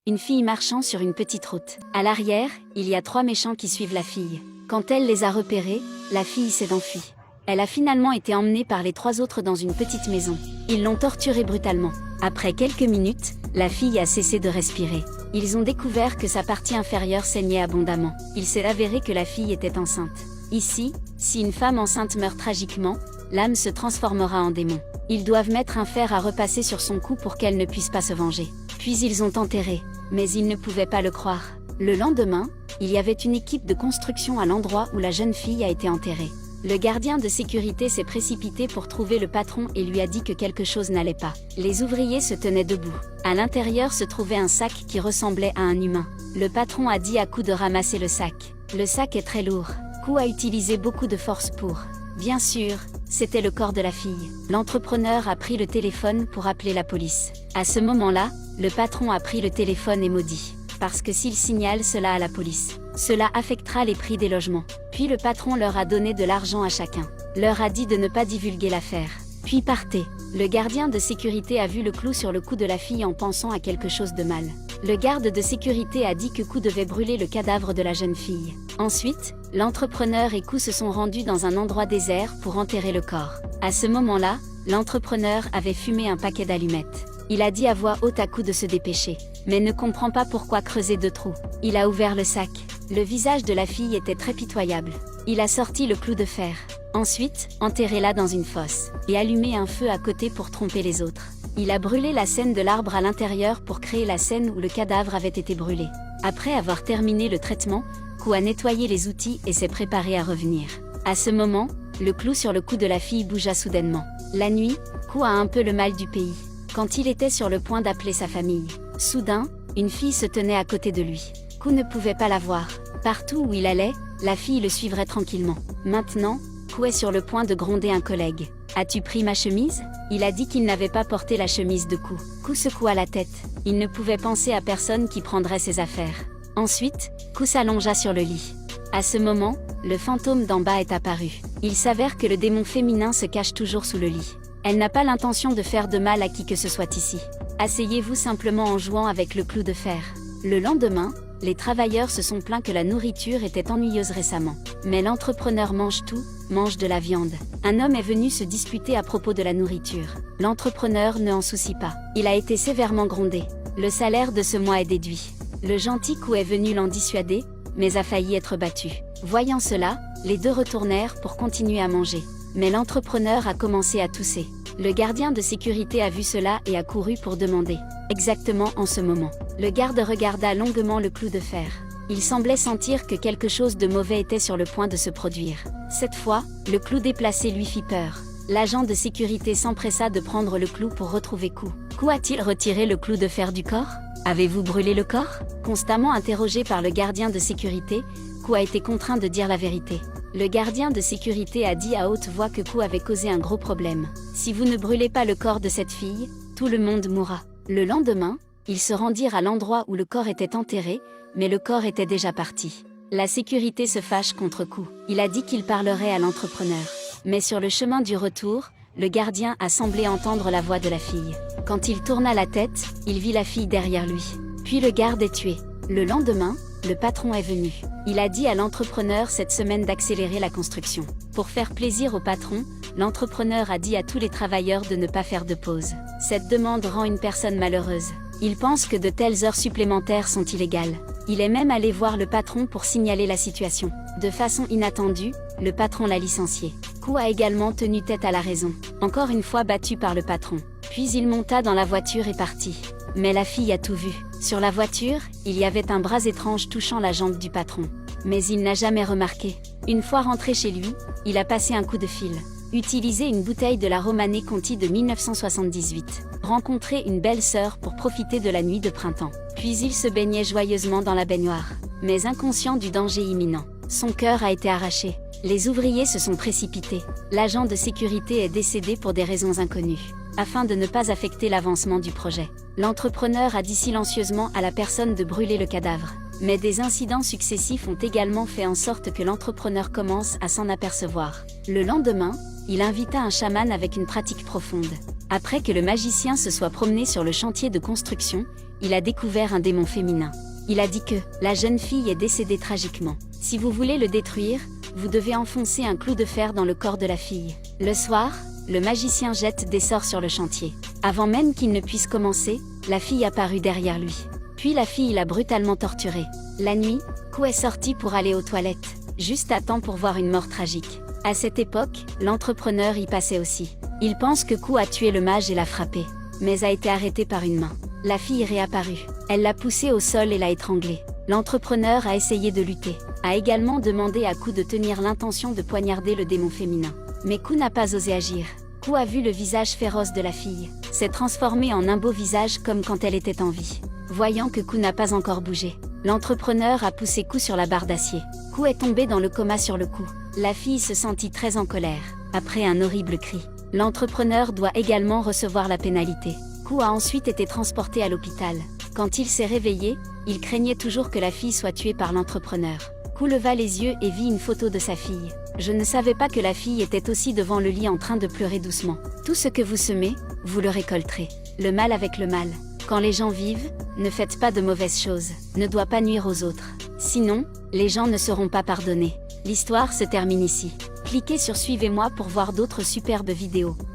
une fille marchant sur une petite route. À l'arrière, il y a 3 méchants qui suivent la fille. Quand elle les a repérés, la fille s'est enfuie. Elle a finalement été emmenée par les 3 autres dans une petite maison. Ils l'ont torturée brutalement. Après quelques minutes, la fille a cessé de respirer. Ils ont découvert que sa partie inférieure saignait abondamment. Il s'est avéré que la fille était enceinte. Ici, si une femme enceinte meurt tragiquement, l'âme se transformera en démon. Ils doivent mettre un fer à repasser sur son cou pour qu'elle ne puisse pas se venger. Puis ils ont enterré, mais ils ne pouvaient pas le croire. Le lendemain, il y avait une équipe de construction à l'endroit où la jeune fille a été enterrée. Le gardien de sécurité s'est précipité pour trouver le patron et lui a dit que quelque chose n'allait pas. Les ouvriers se tenaient debout. À l'intérieur se trouvait un sac qui ressemblait à un humain. Le patron a dit à Ku de ramasser le sac. Le sac est très lourd. Ku a utilisé beaucoup de force pour. Bien sûr, c'était le corps de la fille. L'entrepreneur a pris le téléphone pour appeler la police. À ce moment-là, le patron a pris le téléphone et maudit. Parce que s'il signale cela à la police, cela affectera les prix des logements. Puis le patron leur a donné de l'argent à chacun. Leur a dit de ne pas divulguer l'affaire. Puis partez. Le gardien de sécurité a vu le clou sur le cou de la fille en pensant à quelque chose de mal. Le garde de sécurité a dit que Ku devait brûler le cadavre de la jeune fille. Ensuite, l'entrepreneur et Ku se sont rendus dans un endroit désert pour enterrer le corps. À ce moment-là, l'entrepreneur avait fumé un paquet d'allumettes. Il a dit à voix haute à Ku de se dépêcher, mais ne comprend pas pourquoi creuser 2 trous. Il a ouvert le sac. Le visage de la fille était très pitoyable. Il a sorti le clou de fer. Ensuite, enterré-la dans une fosse, et allumé un feu à côté pour tromper les autres. Il a brûlé la scène de l'arbre à l'intérieur pour créer la scène où le cadavre avait été brûlé. Après avoir terminé le traitement, Ku a nettoyé les outils et s'est préparé à revenir. À ce moment, le clou sur le cou de la fille bougea soudainement. La nuit, Ku a un peu le mal du pays. Quand il était sur le point d'appeler sa famille, soudain, une fille se tenait à côté de lui. Ku ne pouvait pas la voir. Partout où il allait, la fille le suivrait tranquillement. Maintenant, Ku est sur le point de gronder un collègue. « As-tu pris ma chemise ?» Il a dit qu'il n'avait pas porté la chemise de Ku. Ku secoua la tête. Il ne pouvait penser à personne qui prendrait ses affaires. Ensuite, Ku s'allongea sur le lit. À ce moment, le fantôme d'en bas est apparu. Il s'avère que le démon féminin se cache toujours sous le lit. Elle n'a pas l'intention de faire de mal à qui que ce soit ici. Asseyez-vous simplement en jouant avec le clou de fer. Le lendemain, les travailleurs se sont plaints que la nourriture était ennuyeuse récemment. Mais l'entrepreneur mange tout, mange de la viande. Un homme est venu se disputer à propos de la nourriture. L'entrepreneur ne en soucie pas. Il a été sévèrement grondé. Le salaire de ce mois est déduit. Le gentil Ku est venu l'en dissuader, mais a failli être battu. Voyant cela, les 2 retournèrent pour continuer à manger. Mais l'entrepreneur a commencé à tousser. Le gardien de sécurité a vu cela et a couru pour demander. Exactement en ce moment, le garde regarda longuement le clou de fer. Il semblait sentir que quelque chose de mauvais était sur le point de se produire. Cette fois, le clou déplacé lui fit peur. L'agent de sécurité s'empressa de prendre le clou pour retrouver Ku. Ku a-t-il retiré le clou de fer du corps? Avez-vous brûlé le corps? Constamment interrogé par le gardien de sécurité, Ku a été contraint de dire la vérité. Le gardien de sécurité a dit à haute voix que Ku avait causé un gros problème. Si vous ne brûlez pas le corps de cette fille, tout le monde mourra. Le lendemain, ils se rendirent à l'endroit où le corps était enterré, mais le corps était déjà parti. La sécurité se fâche contre Ku. Il a dit qu'il parlerait à l'entrepreneur. Mais sur le chemin du retour, le gardien a semblé entendre la voix de la fille. Quand il tourna la tête, il vit la fille derrière lui. Puis le garde est tué. Le lendemain, le patron est venu. Il a dit à l'entrepreneur cette semaine d'accélérer la construction. Pour faire plaisir au patron, l'entrepreneur a dit à tous les travailleurs de ne pas faire de pause. Cette demande rend une personne malheureuse. Il pense que de telles heures supplémentaires sont illégales. Il est même allé voir le patron pour signaler la situation. De façon inattendue, le patron l'a licencié. Ku a également tenu tête à la raison. Encore une fois battu par le patron. Puis il monta dans la voiture et partit. Mais la fille a tout vu. Sur la voiture, il y avait un bras étrange touchant la jambe du patron. Mais il n'a jamais remarqué. Une fois rentré chez lui, il a passé un coup de fil. Utilisé une bouteille de la Romanée Conti de 1978. Rencontré une belle sœur pour profiter de la nuit de printemps. Puis il se baignait joyeusement dans la baignoire. Mais inconscient du danger imminent. Son cœur a été arraché. Les ouvriers se sont précipités. L'agent de sécurité est décédé pour des raisons inconnues. Afin de ne pas affecter l'avancement du projet, l'entrepreneur a dit silencieusement à la personne de brûler le cadavre. Mais des incidents successifs ont également fait en sorte que l'entrepreneur commence à s'en apercevoir. Le lendemain, il invita un chaman avec une pratique profonde. Après que le magicien se soit promené sur le chantier de construction, il a découvert un démon féminin. Il a dit que la jeune fille est décédée tragiquement. Si vous voulez le détruire, vous devez enfoncer un clou de fer dans le corps de la fille. Le soir, le magicien jette des sorts sur le chantier. Avant même qu'il ne puisse commencer, la fille apparut derrière lui. Puis la fille l'a brutalement torturée. La nuit, Ku est sorti pour aller aux toilettes, juste à temps pour voir une mort tragique. À cette époque, l'entrepreneur y passait aussi. Il pense que Ku a tué le mage et l'a frappé, mais a été arrêté par une main. La fille réapparut. Elle l'a poussé au sol et l'a étranglé. L'entrepreneur a essayé de lutter, a également demandé à Ku de tenir l'intention de poignarder le démon féminin. Mais Ku n'a pas osé agir. Ku a vu le visage féroce de la fille, s'est transformé en un beau visage comme quand elle était en vie. Voyant que Ku n'a pas encore bougé, l'entrepreneur a poussé Ku sur la barre d'acier. Ku est tombé dans le coma sur le coup. La fille se sentit très en colère, après un horrible cri. L'entrepreneur doit également recevoir la pénalité. Ku a ensuite été transporté à l'hôpital. Quand il s'est réveillé, il craignait toujours que la fille soit tuée par l'entrepreneur. Ku leva les yeux et vit une photo de sa fille. Je ne savais pas que la fille était aussi devant le lit en train de pleurer doucement. Tout ce que vous semez, vous le récolterez. Le mal avec le mal. Quand les gens vivent, ne faites pas de mauvaises choses, ne doit pas nuire aux autres. Sinon, les gens ne seront pas pardonnés. L'histoire se termine ici. Cliquez sur Suivez-moi pour voir d'autres superbes vidéos.